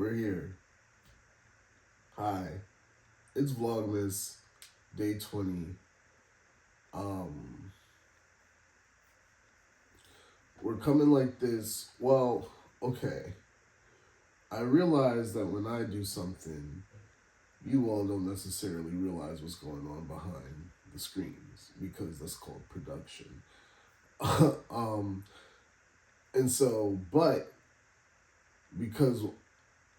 we're here. Hi, it's Vlogmas, day 20. We're coming like this. Well, okay. I realize that when I do something, you all don't necessarily realize what's going on behind the screens because that's called production. um, and so, but because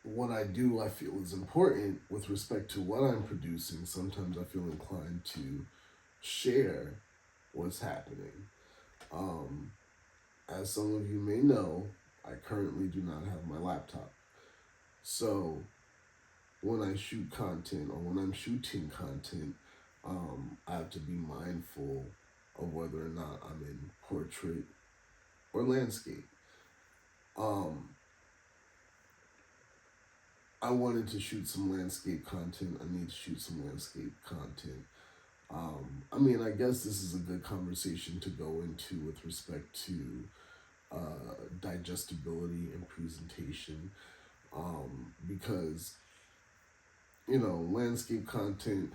what I do I feel is important with respect to what I'm producing, sometimes I feel inclined to share what's happening. Um, as some of you may know, I currently do not have my laptop. So when I shoot content or when I'm shooting content, I have to be mindful of whether or not I'm in portrait or landscape. Um, I wanted to shoot some landscape content. I need to shoot some landscape content. I mean, I guess this is a good conversation to go into with respect to digestibility and presentation, because landscape content,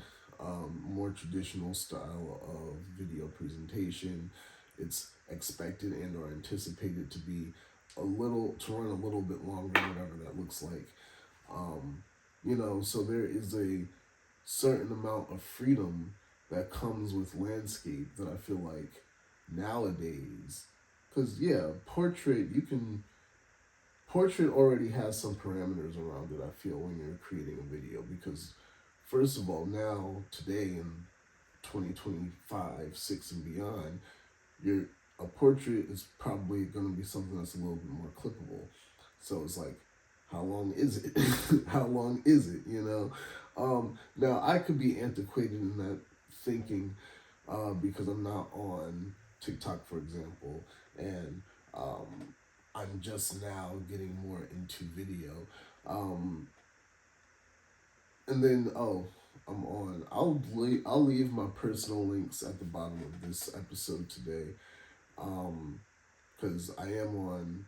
more traditional style of video presentation, it's expected and or anticipated to be to run a little bit longer, whatever that looks like. So there is a certain amount of freedom that comes with landscape that I feel like nowadays, because portrait already has some parameters around it, I feel, when you're creating a video, because first of all, now today in 2025, 6 and beyond, your a portrait is probably going to be something that's a little bit more clippable. So it's like, how long is it? How long is it? Now I could be antiquated in that thinking, because I'm not on TikTok, for example, and I'm just now getting more into video. Um, and then I'm on. I'll leave my personal links at the bottom of this episode today, because I am on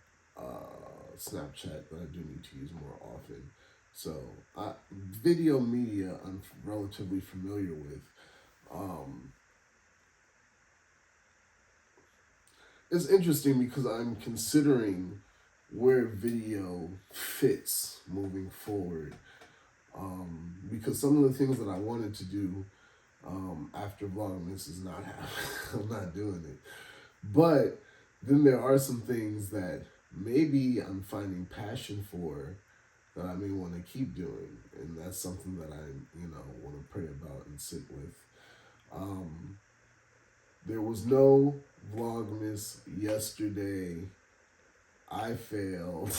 Snapchat that I do need to use more often. So video media I'm relatively familiar with. It's interesting because I'm considering where video fits moving forward. Because some of the things that I wanted to do after Vlogmas is not happening. I'm not doing it. But then there are some things that maybe I'm finding passion for that I may want to keep doing, and that's something that I want to pray about and sit with. There was no Vlogmas yesterday. I failed.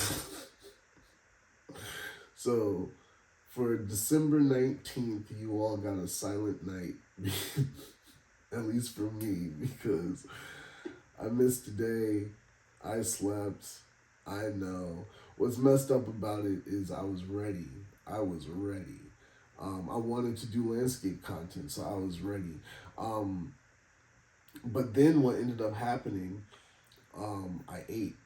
So for December 19th, you all got a silent night. At least for me, because I missed a day. I slept. I know. What's messed up about it is I was ready. I was ready. I wanted to do landscape content, so I was ready. But then what ended up happening, I ate.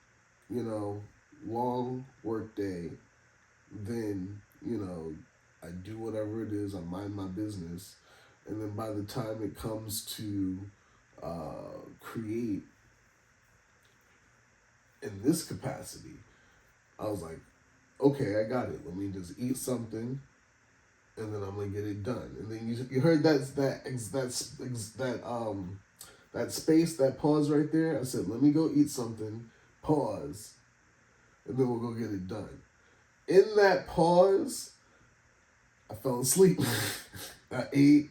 Long work day. Then, I do whatever it is. I mind my business. And then by the time it comes to create in this capacity, I was like, okay, I got it. Let me just eat something, and then I'm gonna get it done. And then you heard that space, that pause right there. I said, let me go eat something, pause, and then we'll go get it done. In that pause, I fell asleep. I ate.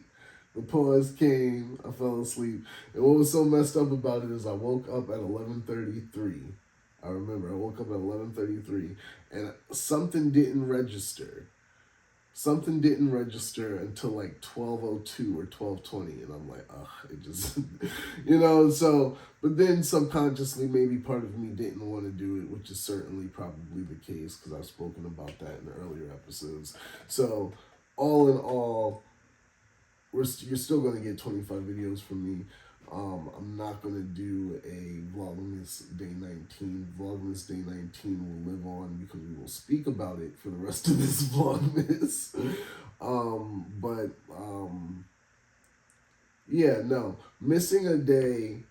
The pause came. I fell asleep. And what was so messed up about it is I woke up at 11:33. I remember I woke up at 11:33, and something didn't register. Something didn't register until like 12:02 or 12:20, and I'm like, it just, So, but then subconsciously, maybe part of me didn't want to do it, which is certainly probably the case because I've spoken about that in the earlier episodes. So, all in all, you're still going to get 25 videos from me. I'm not going to do a Vlogmas Day 19. Vlogmas Day 19 will live on because we will speak about it for the rest of this Vlogmas. Yeah, no. Missing a day,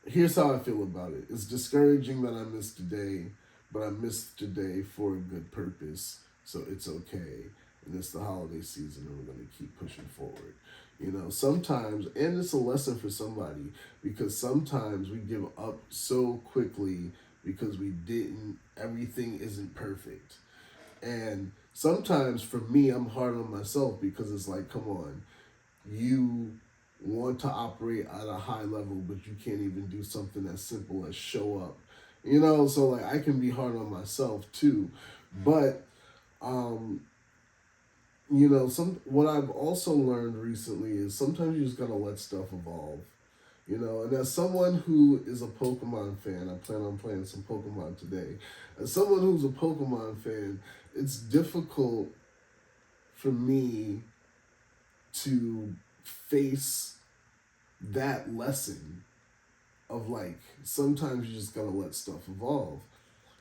here's how I feel about it. It's discouraging that I missed a day, but I missed a day for a good purpose, so it's okay. And it's the holiday season, and we're going to keep pushing forward. You know, sometimes, and it's a lesson for somebody, because sometimes we give up so quickly because everything isn't perfect. And sometimes for me, I'm hard on myself because it's like, come on, you want to operate at a high level, but you can't even do something as simple as show up. You know, so like I can be hard on myself too. But you know, what I've also learned recently is sometimes you just gotta let stuff evolve. You know, and as someone who is a Pokemon fan, I plan on playing some Pokemon today. As someone who's a Pokemon fan, it's difficult for me to face that lesson of like sometimes you just gotta let stuff evolve,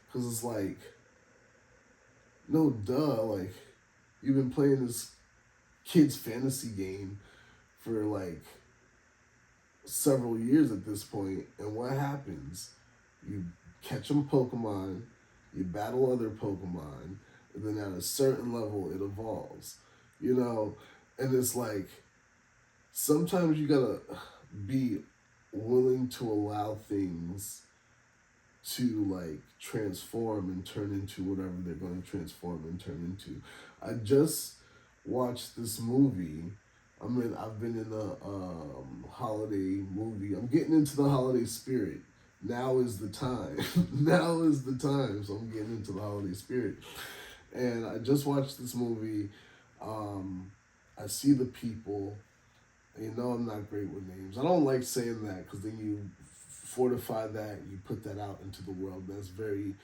because it's like, no duh, like you've been playing this kid's fantasy game for like several years at this point, and what happens? You catch them Pokemon, you battle other Pokemon, and then at a certain level it evolves, you know. And it's like sometimes you gotta be willing to allow things to like transform and turn into whatever they're going to transform and turn into. I just watched this movie. I've been in a holiday movie. I'm getting into the holiday spirit. Now is the time. Now is the time. So I'm getting into the holiday spirit. And I just watched this movie. I see the people. You know I'm not great with names. I don't like saying that because then you fortify that, you put that out into the world. That's very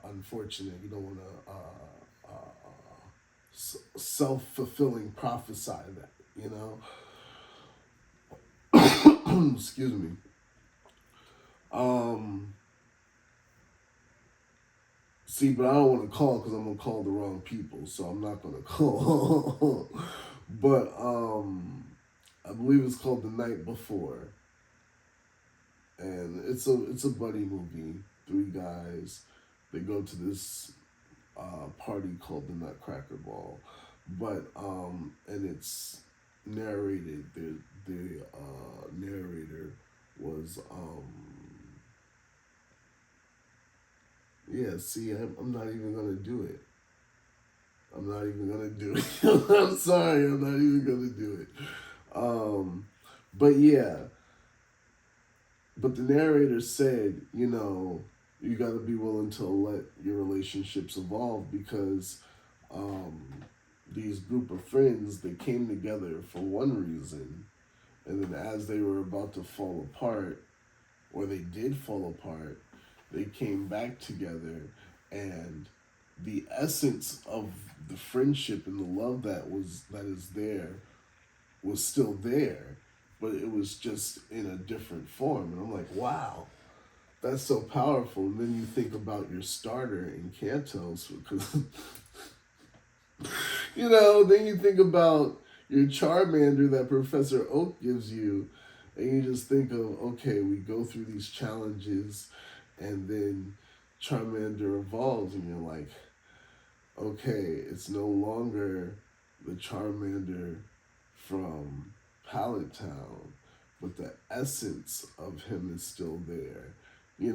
unfortunate. You don't want to self-fulfilling prophesy that, you know? Excuse me. See, but I don't want to call because I'm going to call the wrong people, so I'm not going to call. But I believe it's called The Night Before. And it's a buddy movie. 3 guys, they go to this party called the Nutcracker Ball, but and it's narrated. The narrator was yeah. See, I'm not even gonna do it. I'm not even gonna do it. I'm sorry. I'm not even gonna do it. But yeah. But the narrator said, you know, you got to be willing to let your relationships evolve because these group of friends, they came together for one reason. And then as they were about to fall apart, or they did fall apart, they came back together, and the essence of the friendship and the love that is there was still there, but it was just in a different form. And I'm like, wow, that's so powerful. And then you think about your starter in Cantos, because, you know, then you think about your Charmander that Professor Oak gives you, and you just think of, okay, we go through these challenges, and then Charmander evolves, and you're like, okay, it's no longer the Charmander from Pallet Town, but the essence of him is still there. You know,